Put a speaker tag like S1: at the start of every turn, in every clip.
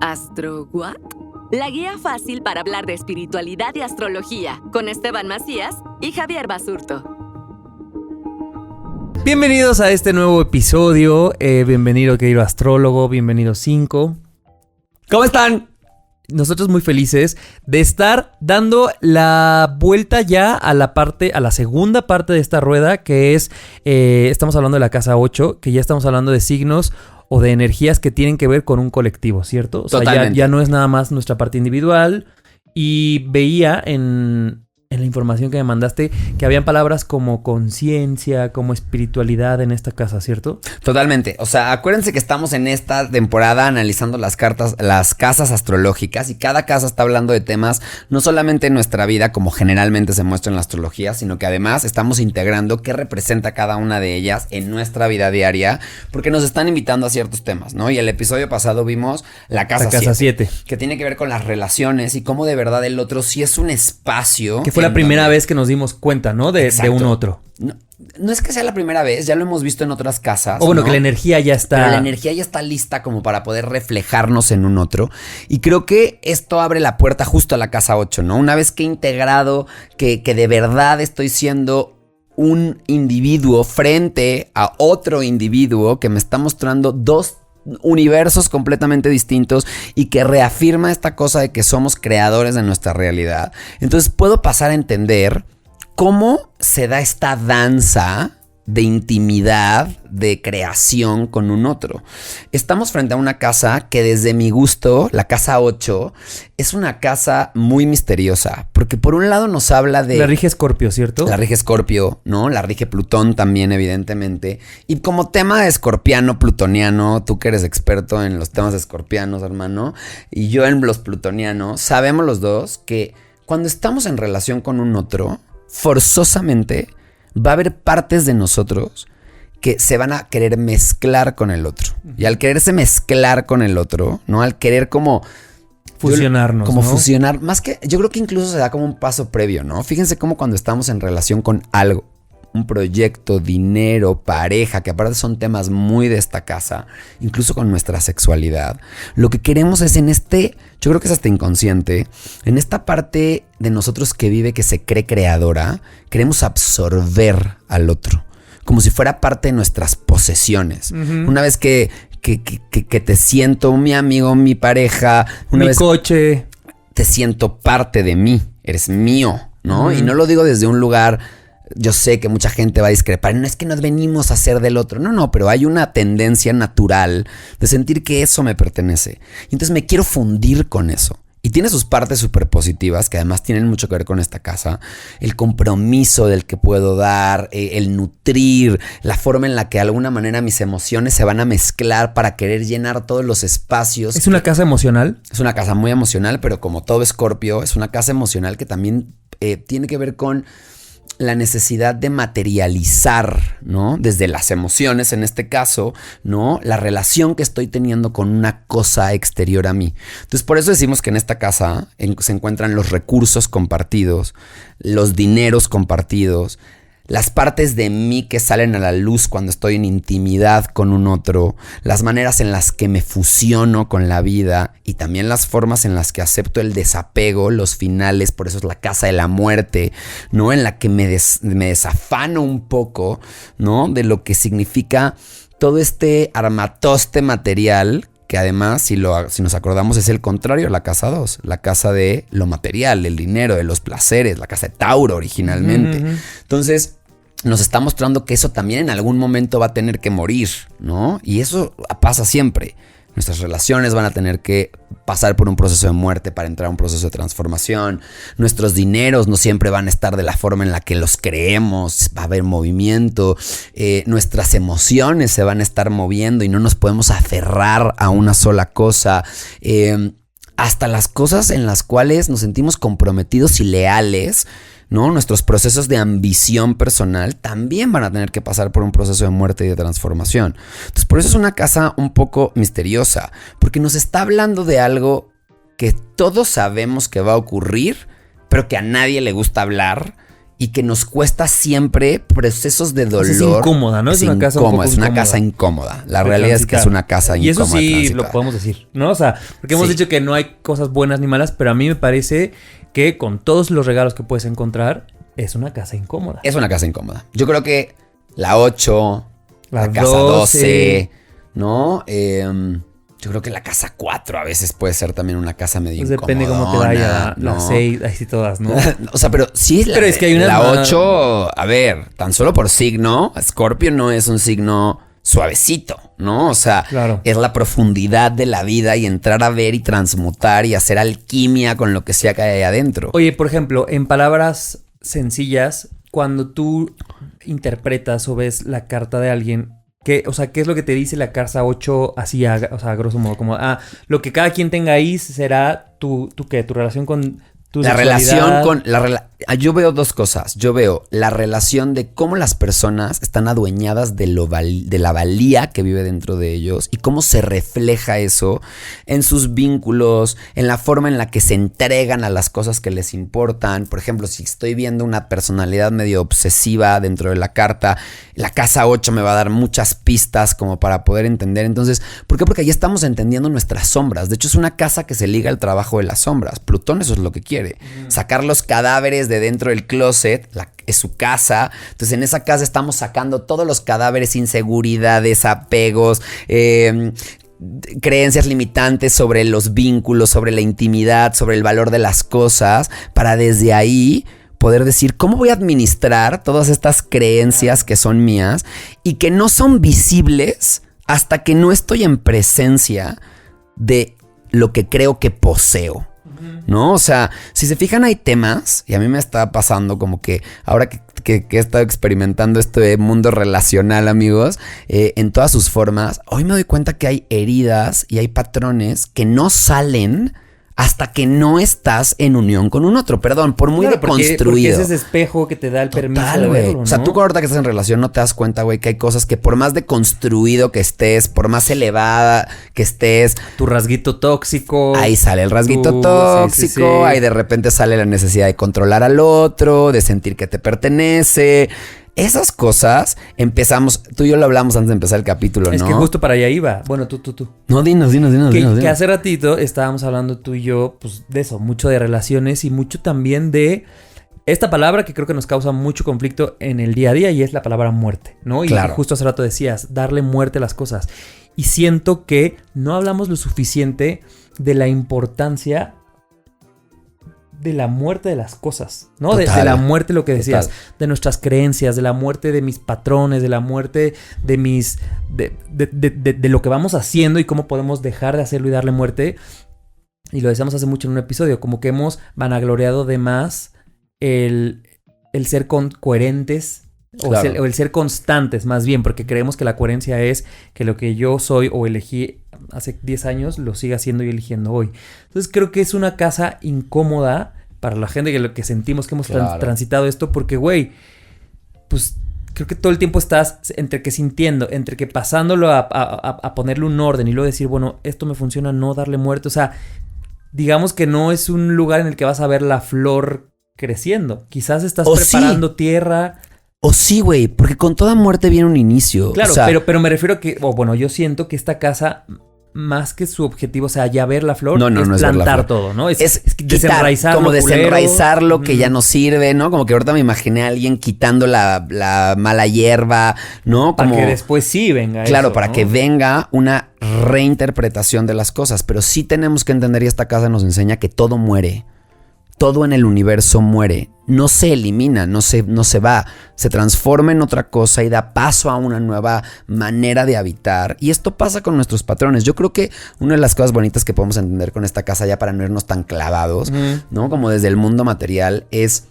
S1: ¿Astro what? La guía fácil para hablar de espiritualidad y astrología, con Esteban Macías y Javier Basurto.
S2: Bienvenidos a este nuevo episodio. Bienvenido, querido astrólogo. Bienvenido, 5.
S3: ¿Cómo están?
S2: Nosotros muy felices de estar dando la vuelta ya a la segunda parte de esta rueda, que es, estamos hablando de la casa 8, que ya estamos hablando de signos o de energías que tienen que ver con un colectivo, ¿cierto? O sea, ya no es nada más nuestra parte individual. Y veía en la información que me mandaste que habían palabras como conciencia, como espiritualidad en esta casa, ¿cierto?
S3: Totalmente. O sea, acuérdense que estamos en esta temporada analizando las casas astrológicas, y cada casa está hablando de temas no solamente en nuestra vida como generalmente se muestra en la astrología, sino que además estamos integrando qué representa cada una de ellas en nuestra vida diaria, porque nos están invitando a ciertos temas, ¿no? Y el episodio pasado vimos la casa 7, que tiene que ver con las relaciones y cómo de verdad el otro sí es un espacio.
S2: Que fue la primera vez que nos dimos cuenta, ¿no? De un otro.
S3: No es que sea la primera vez, ya lo hemos visto en otras casas.
S2: O bueno,
S3: ¿no?
S2: Que la energía ya está.
S3: Pero la energía ya está lista como para poder reflejarnos en un otro. Y creo que esto abre la puerta justo a la casa 8, ¿no? Una vez que he integrado que de verdad estoy siendo un individuo frente a otro individuo que me está mostrando dos universos completamente distintos y que reafirma esta cosa de que somos creadores de nuestra realidad. Entonces puedo pasar a entender cómo se da esta danza de intimidad, de creación con un otro. Estamos frente a una casa que desde mi gusto, la casa 8, es una casa muy misteriosa, porque por un lado nos habla de...
S2: La rige Escorpio, ¿cierto?
S3: La rige Escorpio, ¿no? La rige Plutón también, evidentemente. Y como tema escorpiano, plutoniano, tú que eres experto en los temas escorpianos, hermano, y yo en los plutonianos, sabemos los dos que cuando estamos en relación con un otro, forzosamente va a haber partes de nosotros que se van a querer mezclar con el otro. Y al quererse mezclar con el otro, ¿no? Al querer como...
S2: fusionarnos,
S3: como
S2: ¿no?
S3: fusionar. Más que... Yo creo que incluso se da como un paso previo, ¿no? Fíjense cómo cuando estamos en relación con algo, un proyecto, dinero, pareja, que aparte son temas muy de esta casa, incluso con nuestra sexualidad, lo que queremos es yo creo que es hasta inconsciente, en esta parte de nosotros que vive, que se cree creadora, queremos absorber al otro, como si fuera parte de nuestras posesiones. Uh-huh. Una vez que te siento mi amigo, mi pareja,
S2: coche,
S3: te siento parte de mí, eres mío, ¿no? Uh-huh. Y no lo digo desde un lugar... Yo sé que mucha gente va a discrepar. No es que nos venimos a ser del otro. No, pero hay una tendencia natural de sentir que eso me pertenece. Y entonces me quiero fundir con eso. Y tiene sus partes súper positivas que además tienen mucho que ver con esta casa. El compromiso del que puedo dar, el nutrir, la forma en la que de alguna manera mis emociones se van a mezclar para querer llenar todos los espacios.
S2: ¿Es una casa emocional?
S3: Es una casa muy emocional, pero como todo Escorpio, es una casa emocional que también tiene que ver con la necesidad de materializar, ¿no? Desde las emociones, en este caso, ¿no? La relación que estoy teniendo con una cosa exterior a mí. Entonces, por eso decimos que en esta casa se encuentran los recursos compartidos, los dineros compartidos, las partes de mí que salen a la luz cuando estoy en intimidad con un otro, las maneras en las que me fusiono con la vida y también las formas en las que acepto el desapego, los finales, por eso es la casa de la muerte, ¿no? En la que me desafano un poco, ¿no? De lo que significa todo este armatoste material, que además, si nos acordamos, es el contrario a la casa 2, la casa de lo material, el dinero, de los placeres, la casa de Tauro originalmente. Uh-huh. Entonces, nos está mostrando que eso también en algún momento va a tener que morir, ¿no? Y eso pasa siempre. Nuestras relaciones van a tener que pasar por un proceso de muerte para entrar a un proceso de transformación. Nuestros dineros no siempre van a estar de la forma en la que los creemos. Va a haber movimiento. Nuestras emociones se van a estar moviendo y no nos podemos aferrar a una sola cosa. Hasta las cosas en las cuales nos sentimos comprometidos y leales, ¿no? Nuestros procesos de ambición personal también van a tener que pasar por un proceso de muerte y de transformación. Entonces, por eso es una casa un poco misteriosa, porque nos está hablando de algo que todos sabemos que va a ocurrir, pero que a nadie le gusta hablar y que nos cuesta siempre procesos de dolor.
S2: Es incómoda, ¿no? Es una casa un poco
S3: es una
S2: incómoda
S3: casa incómoda. La
S2: de
S3: realidad es que es una casa
S2: y
S3: incómoda.
S2: eso sí
S3: transitar.
S2: lo podemos decir, ¿no? O sea, porque hemos dicho que no hay cosas buenas ni malas, pero a mí me parece que con todos los regalos que puedes encontrar, es una casa incómoda.
S3: Es una casa incómoda. Yo creo que la 8, la casa 12, ¿no? Yo creo que la casa 4 a veces puede ser también una casa medio incómoda.
S2: Depende cómo te vaya,
S3: ¿no?
S2: la 6, ahí sí todas, ¿no?
S3: O sea, pero sí,
S2: pero es que hay una
S3: la 8, a ver, tan solo por signo, Scorpio no es un signo suavecito, ¿no? O sea,
S2: claro,
S3: es la profundidad de la vida y entrar a ver y transmutar y hacer alquimia con lo que sea que hay ahí adentro.
S2: Oye, por ejemplo, en palabras sencillas, cuando tú interpretas o ves la carta de alguien, ¿qué es lo que te dice la casa 8 así, a grosso modo? Como, lo que cada quien tenga ahí será tu relación con tu
S3: la
S2: sexualidad.
S3: relación con... yo veo dos cosas. Yo veo la relación de cómo las personas están adueñadas de la valía que vive dentro de ellos y cómo se refleja eso en sus vínculos, en la forma en la que se entregan a las cosas que les importan. Por ejemplo, si estoy viendo una personalidad medio obsesiva dentro de la carta, la casa 8 me va a dar muchas pistas como para poder entender. Entonces, ¿por qué? Porque ahí estamos entendiendo nuestras sombras. De hecho, es una casa que se liga al trabajo de las sombras. Plutón eso es lo que quiere. Sacar los cadáveres de dentro del closet, es su casa. Entonces en esa casa estamos sacando todos los cadáveres, inseguridades, apegos, creencias limitantes sobre los vínculos, sobre la intimidad, sobre el valor de las cosas, para desde ahí poder decir cómo voy a administrar todas estas creencias que son mías y que no son visibles hasta que no estoy en presencia de lo que creo que poseo. ¿No? O sea, si se fijan hay temas, y a mí me está pasando como que ahora que he estado experimentando este mundo relacional, amigos, en todas sus formas, hoy me doy cuenta que hay heridas y hay patrones que no salen hasta que no estás en unión con un otro. Perdón, por muy deconstruido.
S2: Porque es ese espejo que te da el permiso de verlo, ¿no?
S3: O sea, tú ahorita que estás en relación no te das cuenta, güey, que hay cosas que por más deconstruido que estés, por más elevada que estés...
S2: Tu rasguito tóxico.
S3: Ahí sale el rasguito tóxico, sí. Ahí de repente sale la necesidad de controlar al otro, de sentir que te pertenece... Esas cosas empezamos, tú y yo lo hablamos antes de empezar el capítulo, ¿no?
S2: Es que justo para allá iba. Bueno, tú.
S3: No, dinos.
S2: Que hace ratito estábamos hablando tú y yo, pues de eso, mucho de relaciones y mucho también de esta palabra que creo que nos causa mucho conflicto en el día a día y es la palabra muerte, ¿no?
S3: Claro.
S2: Y justo hace rato decías, darle muerte a las cosas. Y siento que no hablamos lo suficiente de la importancia de la muerte de las cosas, ¿no? De la muerte, lo que decías, de nuestras creencias, de la muerte de mis patrones, de la muerte de mis... de lo que vamos haciendo y cómo podemos dejar de hacerlo y darle muerte. Y lo decíamos hace mucho en un episodio, como que hemos vanagloriado de más el ser coherentes
S3: claro.
S2: o el ser constantes, más bien, porque creemos que la coherencia es que lo que yo soy o elegí hace 10 años lo siga haciendo y eligiendo hoy. Entonces creo que es una casa incómoda para la gente que lo que sentimos que hemos transitado esto, porque güey, pues creo que todo el tiempo estás entre que sintiendo, entre que pasándolo a ponerle un orden y luego decir, bueno, esto me funciona, no darle muerte. O sea, digamos que no es un lugar en el que vas a ver la flor creciendo. Quizás estás preparando tierra.
S3: O sí, güey, porque con toda muerte viene un inicio.
S2: Claro,
S3: o sea,
S2: pero me refiero a que, yo siento que esta casa, más que su objetivo, o sea, ya ver la flor, es plantar todo, ¿no? Es desenraizar
S3: como
S2: lo
S3: desenraizar lo que ya no sirve, ¿no? Como que ahorita me imaginé a alguien quitando la mala hierba, ¿no? Como,
S2: para que después sí venga
S3: claro,
S2: eso,
S3: para
S2: ¿no?
S3: que venga una reinterpretación de las cosas. Pero sí tenemos que entender, y esta casa nos enseña que todo muere. Todo en el universo muere, no se elimina, no se va, se transforma en otra cosa y da paso a una nueva manera de habitar. Y esto pasa con nuestros patrones. Yo creo que una de las cosas bonitas que podemos entender con esta casa, ya para no irnos tan clavados, ¿no? Como desde el mundo material, es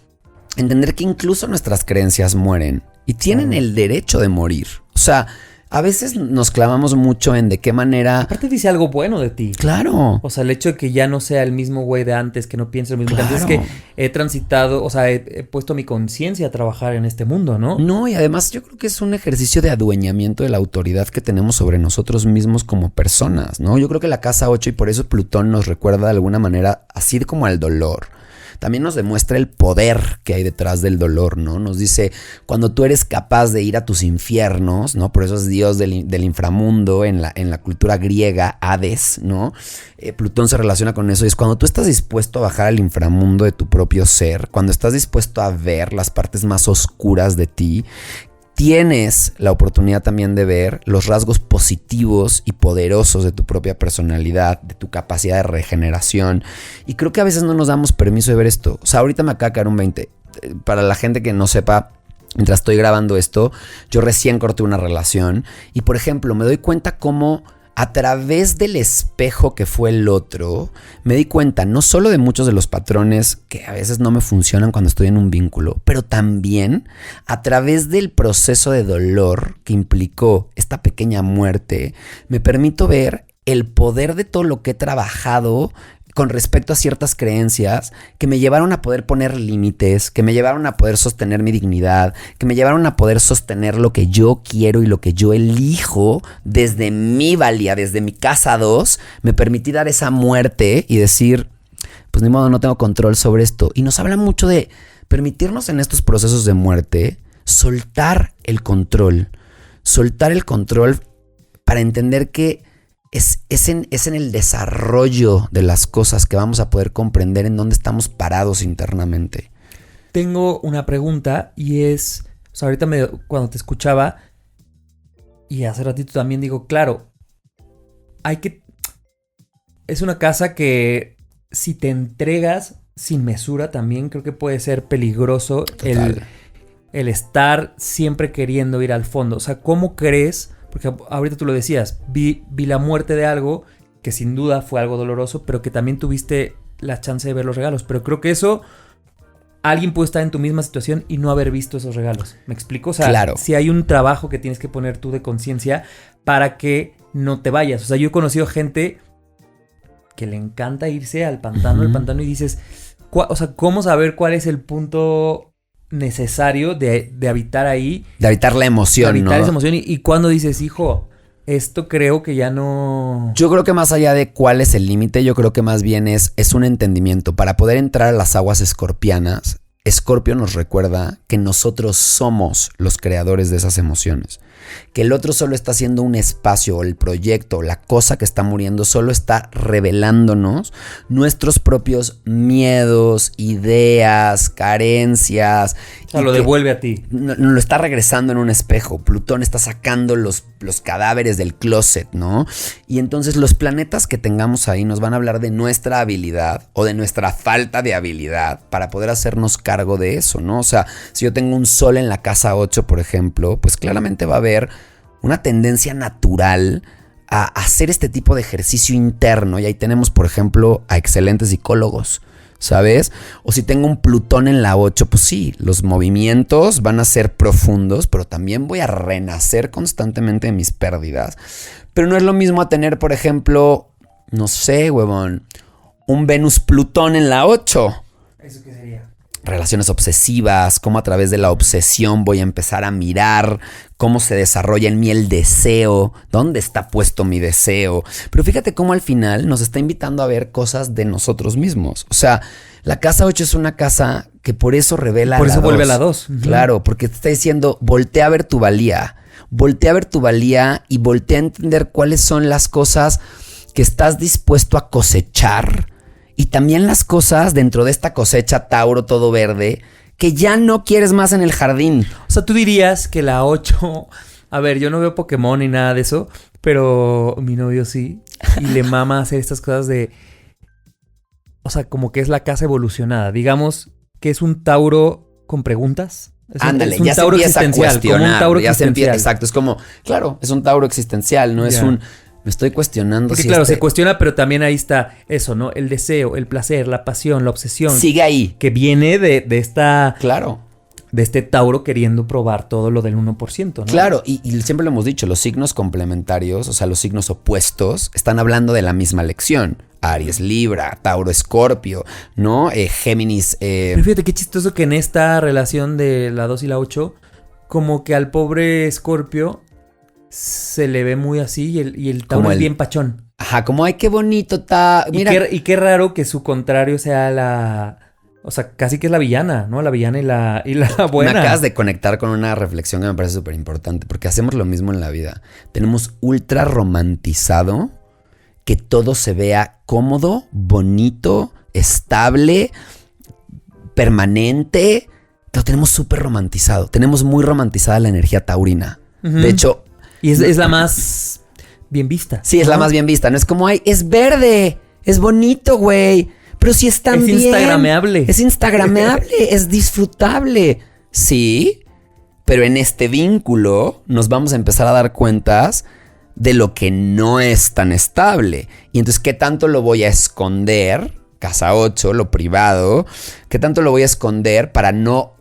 S3: entender que incluso nuestras creencias mueren y tienen el derecho de morir. O sea, a veces nos clavamos mucho en de qué manera...
S2: Aparte dice algo bueno de ti.
S3: Claro.
S2: O sea, el hecho de que ya no sea el mismo güey de antes, que no piense lo mismo que antes, es que he transitado, o sea, he puesto mi conciencia a trabajar en este mundo, ¿no?
S3: No, y además yo creo que es un ejercicio de adueñamiento de la autoridad que tenemos sobre nosotros mismos como personas, ¿no? Yo creo que la casa 8, y por eso Plutón nos recuerda de alguna manera así como al dolor. también nos demuestra el poder que hay detrás del dolor, ¿no? Nos dice, cuando tú eres capaz de ir a tus infiernos, ¿no? Por eso es Dios del inframundo en la cultura griega, Hades, ¿no? Plutón se relaciona con eso y es cuando tú estás dispuesto a bajar al inframundo de tu propio ser, cuando estás dispuesto a ver las partes más oscuras de ti, tienes la oportunidad también de ver los rasgos positivos y poderosos de tu propia personalidad, de tu capacidad de regeneración. Y creo que a veces no nos damos permiso de ver esto. O sea, ahorita me acaba de caer un 20. Para la gente que no sepa, mientras estoy grabando esto, yo recién corté una relación. Y por ejemplo, me doy cuenta cómo a través del espejo que fue el otro, me di cuenta no solo de muchos de los patrones que a veces no me funcionan cuando estoy en un vínculo, pero también a través del proceso de dolor que implicó esta pequeña muerte, me permito ver el poder de todo lo que he trabajado con respecto a ciertas creencias que me llevaron a poder poner límites, que me llevaron a poder sostener mi dignidad, que me llevaron a poder sostener lo que yo quiero y lo que yo elijo desde mi valía, desde mi casa 2, me permití dar esa muerte y decir, pues ni modo, no tengo control sobre esto. Y nos habla mucho de permitirnos en estos procesos de muerte soltar el control para entender que es en el desarrollo de las cosas que vamos a poder comprender en dónde estamos parados internamente.
S2: Tengo una pregunta y es, o sea, ahorita cuando te escuchaba y hace ratito también digo, claro, es una casa que si te entregas sin mesura también creo que puede ser peligroso el estar siempre queriendo ir al fondo. O sea, ¿cómo crees? Porque ahorita tú lo decías, vi la muerte de algo que sin duda fue algo doloroso, pero que también tuviste la chance de ver los regalos. Pero creo que eso, alguien puede estar en tu misma situación y no haber visto esos regalos. ¿Me explico? O sea,
S3: claro.
S2: Si hay un trabajo que tienes que poner tú de conciencia para que no te vayas. O sea, yo he conocido gente que le encanta irse al pantano, y dices, o sea, ¿cómo saber cuál es el punto necesario de habitar ahí?
S3: De habitar la emoción,
S2: de habitar
S3: ¿no?
S2: esa emoción y cuando dices, hijo, esto creo que ya no...
S3: Yo creo que más allá de cuál es el límite, yo creo que más bien es un entendimiento. Para poder entrar a las aguas escorpianas, Escorpio nos recuerda que nosotros somos los creadores de esas emociones. Que el otro solo está haciendo un espacio, o el proyecto, o la cosa que está muriendo, solo está revelándonos nuestros propios miedos, ideas, carencias.
S2: O sea, lo devuelve a ti.
S3: Nos lo está regresando en un espejo. Plutón está sacando los cadáveres del closet, ¿no? Y entonces los planetas que tengamos ahí nos van a hablar de nuestra habilidad o de nuestra falta de habilidad para poder hacernos cargo de eso, ¿no? O sea, si yo tengo un sol en la casa 8, por ejemplo, pues claramente va a haber una tendencia natural a hacer este tipo de ejercicio interno. Y ahí tenemos, por ejemplo, a excelentes psicólogos, ¿sabes? O si tengo un Plutón en la 8, pues sí, los movimientos van a ser profundos, pero también voy a renacer constantemente de mis pérdidas. Pero no es lo mismo a tener, por ejemplo, no sé, huevón, un Venus-Plutón en la 8.
S2: ¿Eso qué sería?
S3: Relaciones obsesivas, cómo a través de la obsesión voy a empezar a mirar cómo se desarrolla en mí el deseo, dónde está puesto mi deseo. Pero fíjate cómo al final nos está invitando a ver cosas de nosotros mismos. O sea, la casa 8 es una casa que por eso revela
S2: por
S3: la 2.
S2: Por eso vuelve a la 2.
S3: Claro, porque te está diciendo, voltea a ver tu valía. Voltea a ver tu valía y voltea a entender cuáles son las cosas que estás dispuesto a cosechar. Y también las cosas dentro de esta cosecha Tauro todo verde que ya no quieres más en el jardín.
S2: O sea, tú dirías que la 8... A ver, yo no veo Pokémon ni nada de eso, pero mi novio sí. Y le mama hacer estas cosas de... O sea, como que es la casa evolucionada. Digamos que es un Tauro con preguntas.
S3: Ándale,
S2: es un
S3: ya
S2: Tauro
S3: se empieza a cuestionar.
S2: como un Tauro existencial.
S3: Exacto, es como... Claro, es un Tauro existencial, no es un... Me estoy cuestionando.
S2: Porque claro, se cuestiona, pero también ahí está eso, ¿no? El deseo, el placer, la pasión, la obsesión.
S3: Sigue ahí.
S2: Que viene de esta...
S3: Claro.
S2: De este Tauro queriendo probar todo lo del 1%, ¿no?
S3: Claro, y siempre lo hemos dicho, los signos complementarios, o sea, los signos opuestos, están hablando de la misma lección. Aries, Libra, Tauro, Escorpio, ¿no? Géminis.
S2: Pero fíjate qué chistoso que en esta relación de la 2 y la 8, como que al pobre Escorpio se le ve muy así y el Tauro es bien pachón.
S3: Ajá, como, ay, qué bonito está. Mira.
S2: Y qué raro que su contrario sea O sea, casi que es la villana, ¿no? La villana y la buena.
S3: Me acabas de conectar con una reflexión que me parece súper importante, porque hacemos lo mismo en la vida. Tenemos ultra romantizado que todo se vea cómodo, bonito, estable, permanente. Lo tenemos súper romantizado. Tenemos muy romantizada la energía taurina. De hecho...
S2: Y es la más bien vista.
S3: Sí, es la más bien vista. No es como, ay, es verde, es bonito, güey. Pero sí está bien.
S2: Es instagrameable.
S3: Es instagrameable, es disfrutable. Sí, pero en este vínculo nos vamos a empezar a dar cuentas de lo que no es tan estable. Y entonces, ¿qué tanto lo voy a esconder? Casa 8, lo privado. ¿Qué tanto lo voy a esconder para no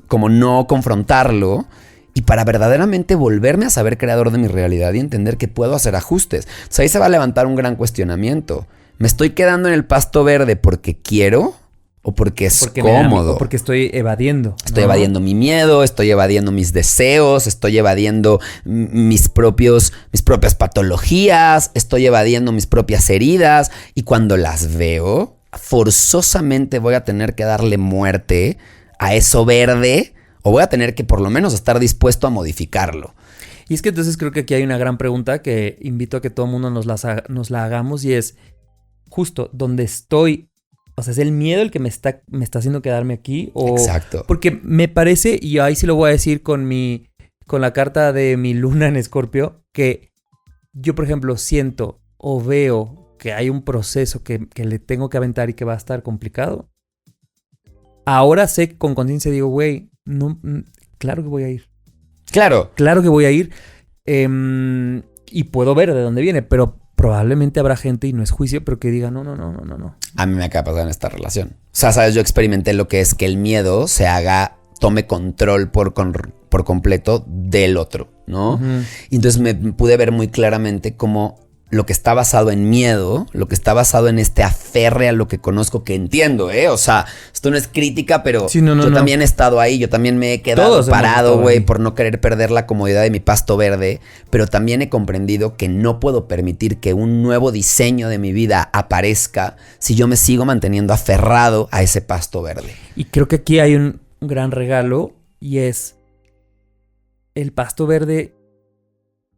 S3: confrontarlo? Y para verdaderamente volverme a saber creador de mi realidad y entender que puedo hacer ajustes. O sea, ahí se va a levantar un gran cuestionamiento. ¿Me estoy quedando en el pasto verde porque quiero o porque es cómodo?
S2: O porque estoy evadiendo.
S3: Estoy evadiendo mi miedo, estoy evadiendo mis deseos, estoy evadiendo mis propias patologías, estoy evadiendo mis propias heridas. Y cuando las veo, forzosamente voy a tener que darle muerte a eso verde. O voy a tener que por lo menos estar dispuesto a modificarlo.
S2: Y es que entonces creo que aquí hay una gran pregunta que invito a que todo el mundo nos la hagamos y es justo donde estoy. O sea, ¿es el miedo el que me está haciendo quedarme aquí?
S3: Exacto.
S2: Porque me parece, y ahí sí lo voy a decir con la carta de mi luna en Escorpio, que yo, por ejemplo, siento o veo que hay un proceso que le tengo que aventar y que va a estar complicado. Ahora sé con conciencia, digo, güey, no, claro que voy a ir.
S3: Claro.
S2: Claro que voy a ir. Y puedo ver de dónde viene, pero probablemente habrá gente, y no es juicio, pero que diga, no.
S3: A mí me acaba de pasar en esta relación. O sea, sabes, yo experimenté lo que es que el miedo tome control por completo del otro, ¿no? Uh-huh. Y entonces me pude ver muy claramente cómo lo que está basado en miedo, lo que está basado en este aferre a lo que conozco, que entiendo, O sea, esto no es crítica, pero sí, yo también he estado ahí, yo también me he quedado todos parado, güey, por no querer perder la comodidad de mi pasto verde, pero también he comprendido que no puedo permitir que un nuevo diseño de mi vida aparezca si yo me sigo manteniendo aferrado a ese pasto verde.
S2: Y creo que aquí hay un gran regalo y es el pasto verde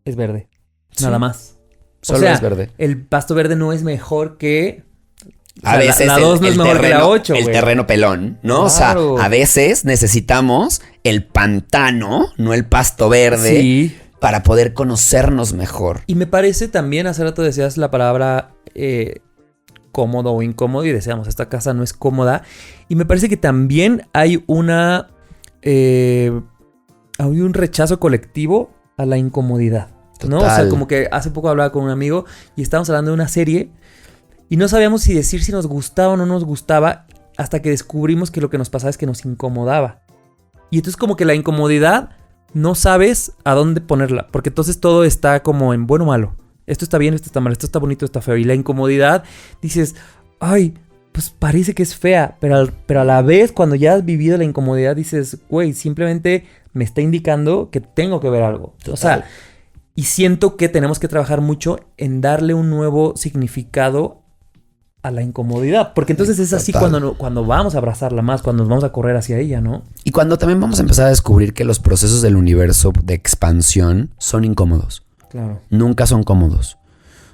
S2: es verde, sí. Nada más.
S3: Solo es verde.
S2: El pasto verde no es mejor que...
S3: A veces
S2: la 2 no es mejor que la 8,
S3: el terreno pelón, ¿no? Claro. O sea, a veces necesitamos el pantano, no el pasto verde, sí, para poder conocernos mejor.
S2: Y me parece también, hace rato decías la palabra cómodo o incómodo y decíamos, esta casa no es cómoda. Y me parece que también hay hay un rechazo colectivo a la incomodidad. ¿No? O sea, como que hace poco hablaba con un amigo y estábamos hablando de una serie y no sabíamos si decir si nos gustaba o no nos gustaba hasta que descubrimos que lo que nos pasaba es que nos incomodaba. Y entonces como que la incomodidad no sabes a dónde ponerla, porque entonces todo está como en bueno o malo. Esto está bien, esto está mal, esto está bonito, esto está feo. Y la incomodidad dices, ay, pues parece que es fea, pero a la vez cuando ya has vivido la incomodidad dices, güey, simplemente me está indicando que tengo que ver algo. Total. O sea... Y siento que tenemos que trabajar mucho en darle un nuevo significado a la incomodidad. Porque entonces es así cuando vamos a abrazarla más, cuando nos vamos a correr hacia ella, ¿no?
S3: Y cuando también vamos a empezar a descubrir que los procesos del universo de expansión son incómodos.
S2: Claro.
S3: Nunca son cómodos.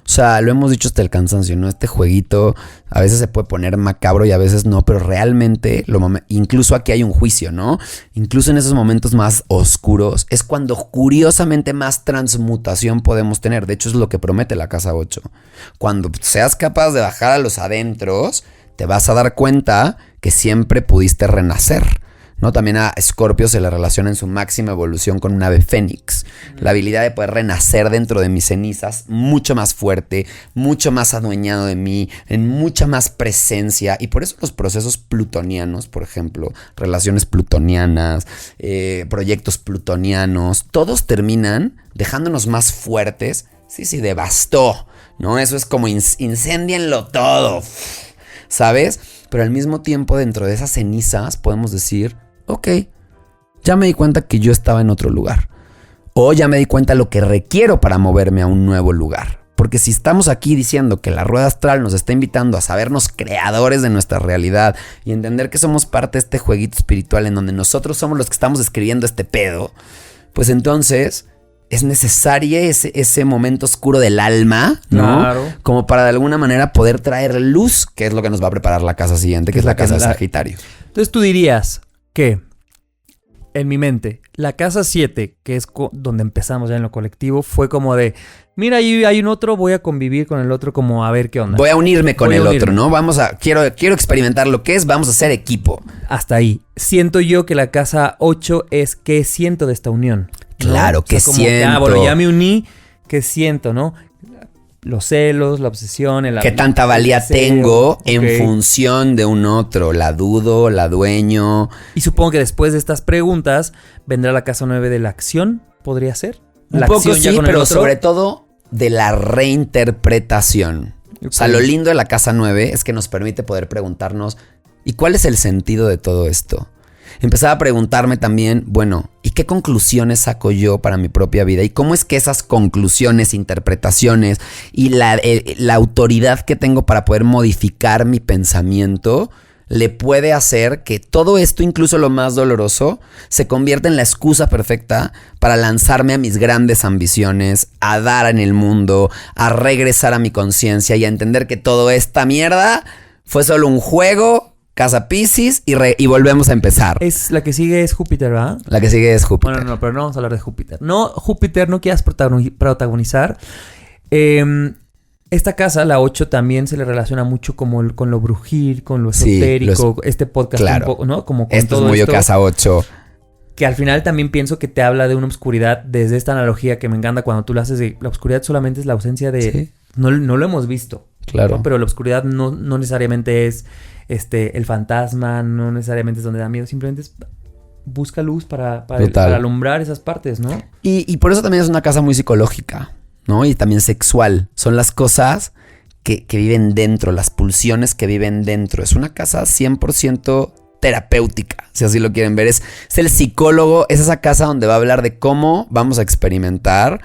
S3: O sea, lo hemos dicho hasta el cansancio, ¿no? Este jueguito a veces se puede poner macabro y a veces no, pero realmente, incluso aquí hay un juicio, ¿no? Incluso en esos momentos más oscuros es cuando curiosamente más transmutación podemos tener. De hecho, es lo que promete la casa 8. Cuando seas capaz de bajar a los adentros, te vas a dar cuenta que siempre pudiste renacer, ¿no? También a Escorpio se le relaciona en su máxima evolución con un ave fénix. La habilidad de poder renacer dentro de mis cenizas mucho más fuerte, mucho más adueñado de mí, en mucha más presencia. Y por eso los procesos plutonianos, por ejemplo, relaciones plutonianas, proyectos plutonianos, todos terminan dejándonos más fuertes. Sí, devastó, ¿no? Eso es como incéndienlo todo, ¿sabes? Pero al mismo tiempo dentro de esas cenizas podemos decir... Ok, ya me di cuenta que yo estaba en otro lugar. O ya me di cuenta lo que requiero para moverme a un nuevo lugar. Porque si estamos aquí diciendo que la rueda astral nos está invitando a sabernos creadores de nuestra realidad y entender que somos parte de este jueguito espiritual en donde nosotros somos los que estamos escribiendo este pedo, pues entonces es necesario ese momento oscuro del alma, ¿no?
S2: Claro.
S3: Como para de alguna manera poder traer luz, que es lo que nos va a preparar la casa siguiente, que es la casa de Sagitario.
S2: Entonces tú dirías que, en mi mente, la casa 7, que es donde empezamos ya en lo colectivo, fue como de, mira, ahí hay un otro, voy a convivir con el otro como a ver qué onda.
S3: Voy a unirme con el otro, ¿no? Quiero experimentar lo que es, vamos a hacer equipo.
S2: Hasta ahí. Siento yo que la casa 8 es qué siento de esta unión, ¿no?
S3: Claro, que siento.
S2: Bueno, ya me uní, ¿qué siento, no? Los celos, la obsesión,
S3: ¿Qué tanta valía
S2: deseo,
S3: tengo en
S2: ok.
S3: función de un otro? ¿La dudo? ¿La dueño?
S2: Y supongo que después de estas preguntas vendrá la casa 9 de la acción, ¿podría ser?
S3: Un
S2: La
S3: poco
S2: acción ya
S3: sí,
S2: con el
S3: pero
S2: otro.
S3: sobre todo de la reinterpretación. O sea,
S2: Ok.
S3: lo lindo de la casa 9 es que nos permite poder preguntarnos, ¿y cuál es el sentido de todo esto? Empezaba a preguntarme también, bueno, ¿y qué conclusiones saco yo para mi propia vida? ¿Y cómo es que esas conclusiones, interpretaciones y la autoridad que tengo para poder modificar mi pensamiento le puede hacer que todo esto, incluso lo más doloroso, se convierta en la excusa perfecta para lanzarme a mis grandes ambiciones, a dar en el mundo, a regresar a mi conciencia y a entender que toda esta mierda fue solo un juego, casa Piscis, y volvemos a empezar.
S2: Es la que sigue es Júpiter, ¿verdad?
S3: La que sigue es Júpiter.
S2: Bueno, no, pero no vamos a hablar de Júpiter. No, Júpiter, no quieras protagonizar. Esta casa, la 8, también se le relaciona mucho como con lo brujil, con lo
S3: Sí,
S2: esotérico. Este podcast
S3: claro.
S2: un poco, ¿no? Como con
S3: Esto es
S2: todo
S3: muy
S2: esto,
S3: casa 8.
S2: que al final también pienso que te habla de una oscuridad desde esta analogía que me encanta cuando tú lo haces de la oscuridad solamente es la ausencia de...
S3: Sí.
S2: No lo hemos visto.
S3: Claro.
S2: ¿no? Pero la oscuridad no necesariamente es el fantasma, no necesariamente es donde da miedo, simplemente es busca luz para alumbrar esas partes, ¿no?
S3: Y por eso también es una casa muy psicológica, ¿no? Y también sexual. Son las cosas que viven dentro, las pulsiones que viven dentro. Es una casa 100% terapéutica, si así lo quieren ver. Es el psicólogo, es esa casa donde va a hablar de cómo vamos a experimentar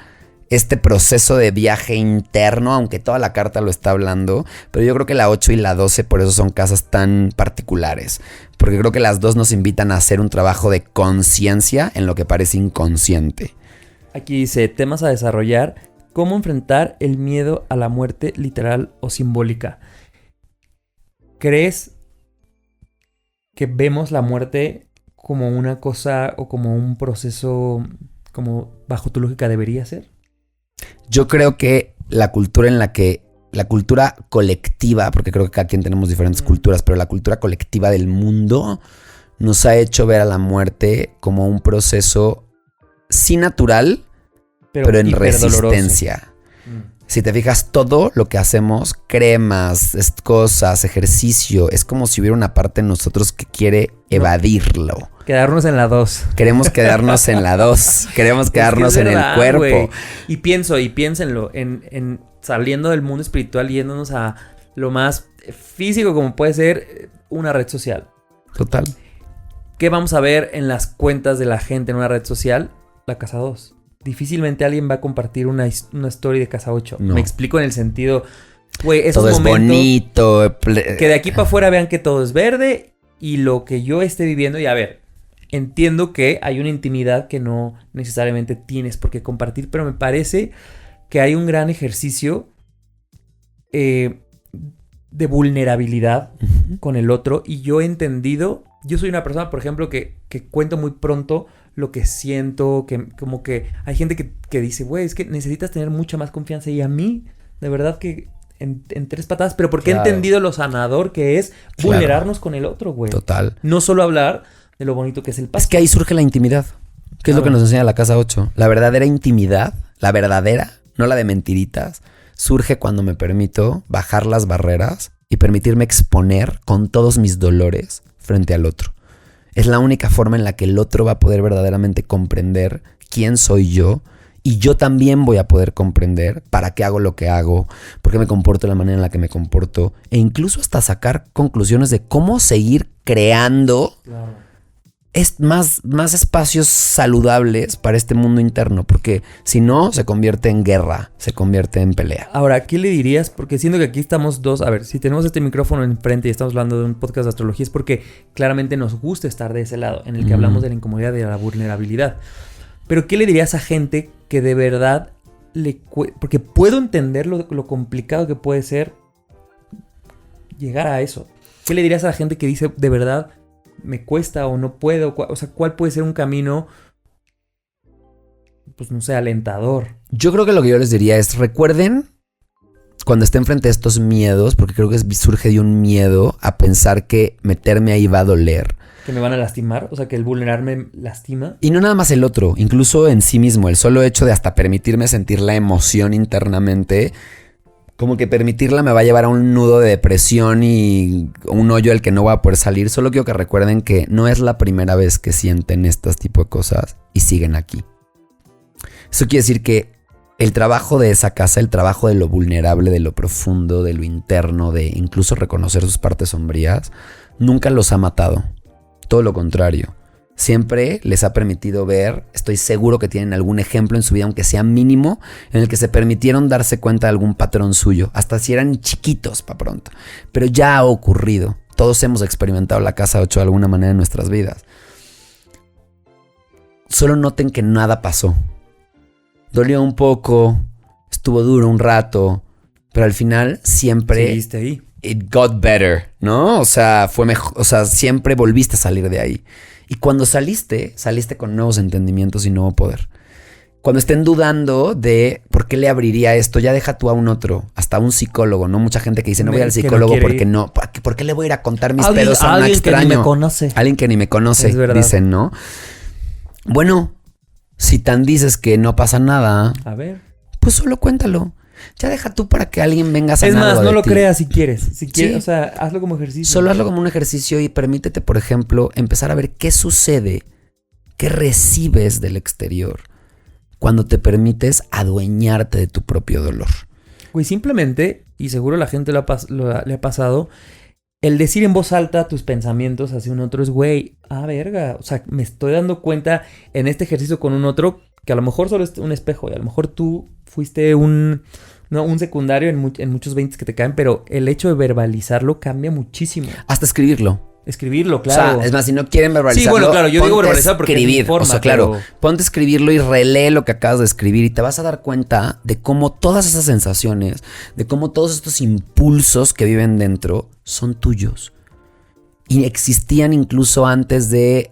S3: este proceso de viaje interno, aunque toda la carta lo está hablando, pero yo creo que la 8 y la 12 por eso son casas tan particulares, porque creo que las dos nos invitan a hacer un trabajo de conciencia en lo que parece inconsciente.
S2: Aquí dice, temas a desarrollar, cómo enfrentar el miedo a la muerte literal o simbólica. ¿Crees que vemos la muerte como una cosa o como un proceso como bajo tu lógica debería ser?
S3: Yo creo que la cultura colectiva, porque creo que cada quien tenemos diferentes culturas, pero la cultura colectiva del mundo nos ha hecho ver a la muerte como un proceso sí natural, pero en resistencia. Si te fijas, todo lo que hacemos, cremas, cosas, ejercicio, es como si hubiera una parte en nosotros que quiere evadirlo.
S2: Quedarnos en la 2.
S3: Queremos quedarnos en la 2. Queremos quedarnos en el cuerpo.
S2: Wey. Y piénsenlo, en saliendo del mundo espiritual, yéndonos a lo más físico como puede ser una red social.
S3: Total.
S2: ¿Qué vamos a ver en las cuentas de la gente en una red social? La casa 2. Difícilmente alguien va a compartir una story de casa 8.
S3: No.
S2: Me explico en el sentido, güey, esos
S3: todo es
S2: momentos
S3: bonito.
S2: que de aquí para afuera vean que todo es verde y lo que yo esté viviendo, y a ver, entiendo que hay una intimidad que no necesariamente tienes por qué compartir, pero me parece que hay un gran ejercicio de vulnerabilidad con el otro, y yo he entendido, yo soy una persona, por ejemplo, que cuento muy pronto lo que siento, que como que hay gente que dice, güey, es que necesitas tener mucha más confianza, y a mí, de verdad que en 3 patadas, pero porque
S3: Claro.
S2: he entendido lo sanador que es vulnerarnos con el otro, güey.
S3: Total.
S2: No solo hablar de lo bonito que es el
S3: Es
S2: pacto.
S3: que ahí surge la intimidad. ¿Qué es lo que nos enseña la casa 8? La verdadera intimidad, la verdadera, no la de mentiritas, surge cuando me permito bajar las barreras y permitirme exponer con todos mis dolores frente al otro. Es la única forma en la que el otro va a poder verdaderamente comprender quién soy yo, y yo también voy a poder comprender para qué hago lo que hago, por qué me comporto de la manera en la que me comporto, e incluso hasta sacar conclusiones de cómo seguir creando
S2: Claro.
S3: más espacios saludables para este mundo interno, porque si no, se convierte en guerra, se convierte en pelea.
S2: Ahora, ¿qué le dirías? Porque siento que aquí estamos dos. A ver, si tenemos este micrófono enfrente y estamos hablando de un podcast de astrología, es porque claramente nos gusta estar de ese lado, en el que hablamos de la incomodidad y de la vulnerabilidad. Pero, ¿qué le dirías a gente que de verdad porque puedo entender lo complicado que puede ser llegar a eso? ¿Qué le dirías a la gente que dice, de verdad, me cuesta o no puedo? O sea, ¿cuál puede ser un camino, pues no sé, alentador?
S3: Yo creo que lo que yo les diría es, recuerden cuando estén frente a estos miedos, porque creo que surge de un miedo a pensar que meterme ahí va a doler.
S2: Que me van a lastimar, o sea, que el vulnerarme lastima.
S3: Y no nada más el otro, incluso en sí mismo, el solo hecho de hasta permitirme sentir la emoción internamente, como que permitirla me va a llevar a un nudo de depresión y un hoyo del que no voy a poder salir. Solo quiero que recuerden que no es la primera vez que sienten este tipo de cosas y siguen aquí. Eso quiere decir que el trabajo de esa casa, el trabajo de lo vulnerable, de lo profundo, de lo interno, de incluso reconocer sus partes sombrías, nunca los ha matado. Todo lo contrario. Siempre les ha permitido ver, estoy seguro que tienen algún ejemplo en su vida, aunque sea mínimo, en el que se permitieron darse cuenta de algún patrón suyo, hasta si eran chiquitos para pronto. Pero ya ha ocurrido. Todos hemos experimentado la casa 8 de alguna manera en nuestras vidas. Solo noten que nada pasó. Dolió un poco, estuvo duro un rato, pero al final siempre...
S2: Seguiste ahí.
S3: It got better, ¿no? O sea, fue mejor, o sea, siempre volviste a salir de ahí. Y cuando saliste con nuevos entendimientos y nuevo poder. Cuando estén dudando de por qué le abriría esto, ya deja tú a un otro, hasta a un psicólogo, ¿no? Mucha gente que dice, no voy al psicólogo porque no, ¿por qué le voy a ir a contar mis pedos a un extraño? Alguien que ni me conoce. Alguien que ni me conoce, dicen, ¿no? Bueno, si tan dices que no pasa nada,
S2: a ver,
S3: pues solo cuéntalo. Ya deja tú para que alguien venga a sanar.
S2: Es más, no lo creas si quieres. Si quieres, sí. O sea, hazlo como ejercicio.
S3: Solo hazlo como un ejercicio y permítete, por ejemplo, empezar a ver qué sucede, qué recibes del exterior cuando te permites adueñarte de tu propio dolor.
S2: Güey, simplemente, y seguro la gente le ha pasado, el decir en voz alta tus pensamientos hacia un otro es, güey, verga. O sea, me estoy dando cuenta en este ejercicio con un otro que a lo mejor solo es un espejo y a lo mejor tú fuiste un secundario en muchos 20 que te caen, pero el hecho de verbalizarlo cambia muchísimo.
S3: Hasta escribirlo.
S2: Escribirlo, claro.
S3: O sea, es más, si no quieren verbalizarlo,
S2: sí, bueno, claro, yo digo verbalizar porque
S3: escribir.
S2: Es mi forma,
S3: o sea, claro, ponte a escribirlo y relee lo que acabas de escribir y te vas a dar cuenta de cómo todas esas sensaciones, de cómo todos estos impulsos que viven dentro son tuyos. Y existían incluso antes de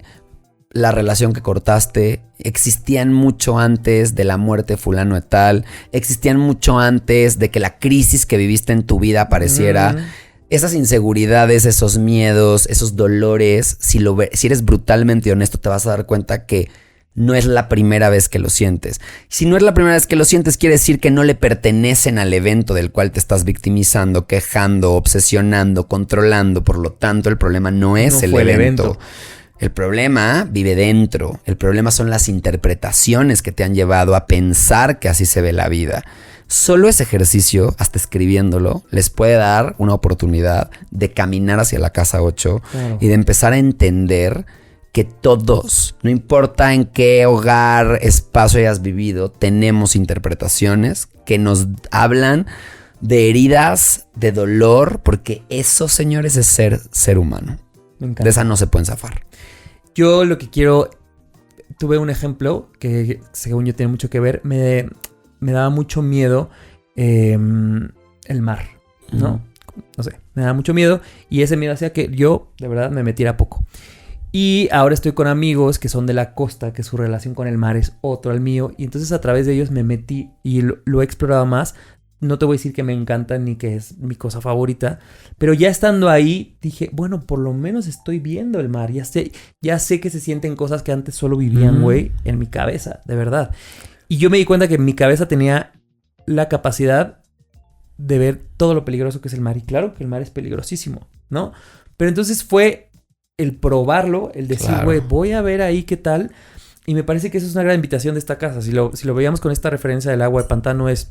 S3: la relación que cortaste, existían mucho antes de la muerte de fulano de tal, existían mucho antes de que la crisis que viviste en tu vida apareciera. Esas inseguridades, esos miedos, esos dolores, si eres brutalmente honesto, te vas a dar cuenta que no es la primera vez que lo sientes. Si no es la primera vez que lo sientes, quiere decir que no le pertenecen al evento del cual te estás victimizando, quejando, obsesionando, controlando. Por lo tanto, el problema no es el evento. El problema vive dentro. El problema son las interpretaciones que te han llevado a pensar que así se ve la vida. Solo ese ejercicio, hasta escribiéndolo, les puede dar una oportunidad de caminar hacia la casa 8 y de empezar a entender que todos, no importa en qué hogar, espacio hayas vivido, tenemos interpretaciones que nos hablan de heridas, de dolor, porque eso, señores, es ser humano.
S2: Me encanta.
S3: De esa no se pueden zafar.
S2: Yo lo que quiero... Tuve un ejemplo que según yo tiene mucho que ver. Me daba mucho miedo el mar, ¿no? No sé, me daba mucho miedo y ese miedo hacía que yo, de verdad, me metiera poco. Y ahora estoy con amigos que son de la costa, que su relación con el mar es otro al mío. Y entonces a través de ellos me metí y lo he explorado más. No te voy a decir que me encanta ni que es mi cosa favorita, pero ya estando ahí dije, bueno, por lo menos estoy viendo el mar. Ya sé que se sienten cosas que antes solo vivían, güey, en mi cabeza, de verdad. Y yo me di cuenta que mi cabeza tenía la capacidad de ver todo lo peligroso que es el mar. Y claro que el mar es peligrosísimo, ¿no? Pero entonces fue el probarlo, el decir, güey, voy a ver ahí qué tal. Y me parece que eso es una gran invitación de esta casa. Si lo veíamos con esta referencia del agua de pantano es...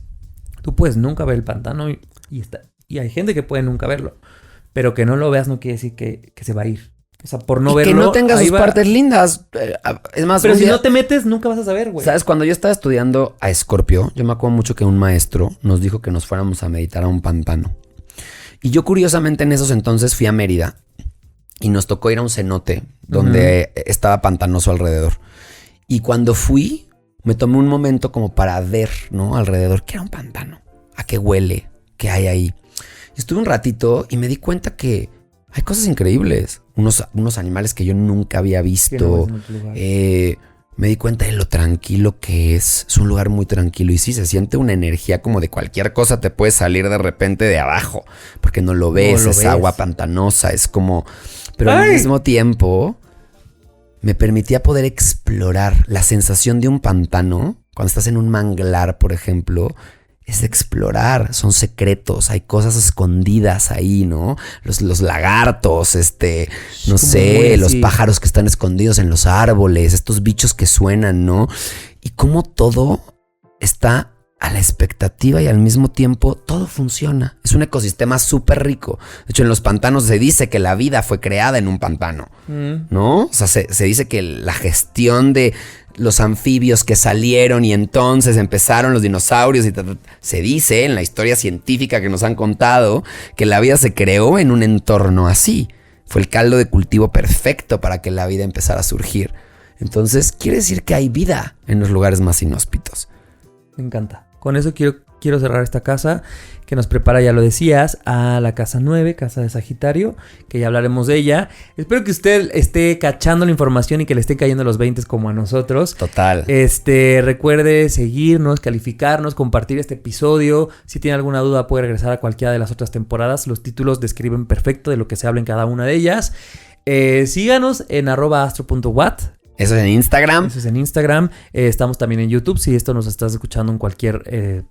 S2: Tú puedes nunca ver el pantano y hay gente que puede nunca verlo. Pero que no lo veas no quiere decir que se va a ir. O sea, por no
S3: y
S2: verlo.
S3: que no tenga
S2: ahí
S3: sus
S2: va.
S3: partes lindas. Es más,
S2: Pero
S3: un
S2: si
S3: día-
S2: no te metes, nunca vas a saber, güey.
S3: ¿Sabes? Cuando yo estaba estudiando a Escorpio, yo me acuerdo mucho que un maestro nos dijo que nos fuéramos a meditar a un pantano. Y yo curiosamente en esos entonces fui a Mérida y nos tocó ir a un cenote donde estaba pantanoso alrededor. Y cuando fui, me tomé un momento como para ver, ¿no? Alrededor, ¿qué era un pantano? ¿A qué huele? ¿Qué hay ahí? Y estuve un ratito y me di cuenta que hay cosas increíbles. Unos animales que yo nunca había visto. Me di cuenta de lo tranquilo que es. Es un lugar muy tranquilo. Y sí, se siente una energía como de cualquier cosa te puede salir de repente de abajo. Porque no lo ves, es agua pantanosa. Es como... Pero al mismo tiempo me permitía poder explorar la sensación de un pantano. Cuando estás en un manglar, por ejemplo... Es explorar, son secretos, hay cosas escondidas ahí, ¿no? Los lagartos, no sé, los pájaros que están escondidos en los árboles, estos bichos que suenan, ¿no? Y cómo todo está a la expectativa y al mismo tiempo todo funciona. Es un ecosistema súper rico. De hecho, en los pantanos se dice que la vida fue creada en un pantano, ¿no? O sea, se dice que la gestión de los anfibios que salieron y entonces empezaron los dinosaurios y se dice en la historia científica que nos han contado que la vida se creó en un entorno así. Fue el caldo de cultivo perfecto para que la vida empezara a surgir. Entonces quiere decir que hay vida en los lugares más inhóspitos.
S2: Me encanta. Con eso quiero cerrar esta casa que nos prepara, ya lo decías, a la casa 9, casa de Sagitario, que ya hablaremos de ella. Espero que usted esté cachando la información y que le estén cayendo los 20 como a nosotros.
S3: Total.
S2: Recuerde seguirnos, calificarnos, compartir este episodio. Si tiene alguna duda puede regresar a cualquiera de las otras temporadas. Los títulos describen perfecto de lo que se habla en cada una de ellas. Síganos en @astro.wat.
S3: Eso es en Instagram.
S2: Eso es en Instagram. Estamos también en YouTube. Si esto nos estás escuchando en cualquier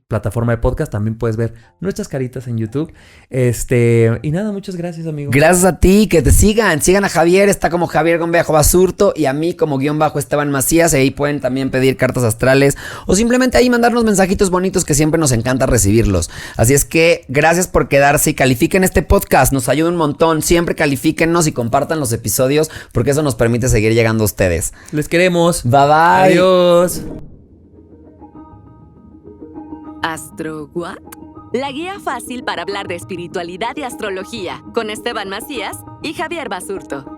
S2: plataforma de podcast, también puedes ver nuestras caritas en YouTube. Y nada, muchas gracias, amigo.
S3: Gracias a ti, que te sigan. Sigan a Javier, está como Javier_Basurto y a mí como _Esteban Macías. Y ahí pueden también pedir cartas astrales o simplemente ahí mandarnos mensajitos bonitos que siempre nos encanta recibirlos. Así es que gracias por quedarse y califiquen este podcast. Nos ayuda un montón. Siempre califíquennos y compartan los episodios porque eso nos permite seguir llegando a ustedes.
S2: Les queremos.
S3: Bye bye.
S2: Adiós.
S1: ¿Astro What? La guía fácil para hablar de espiritualidad y astrología con Esteban Macías y Javier Basurto.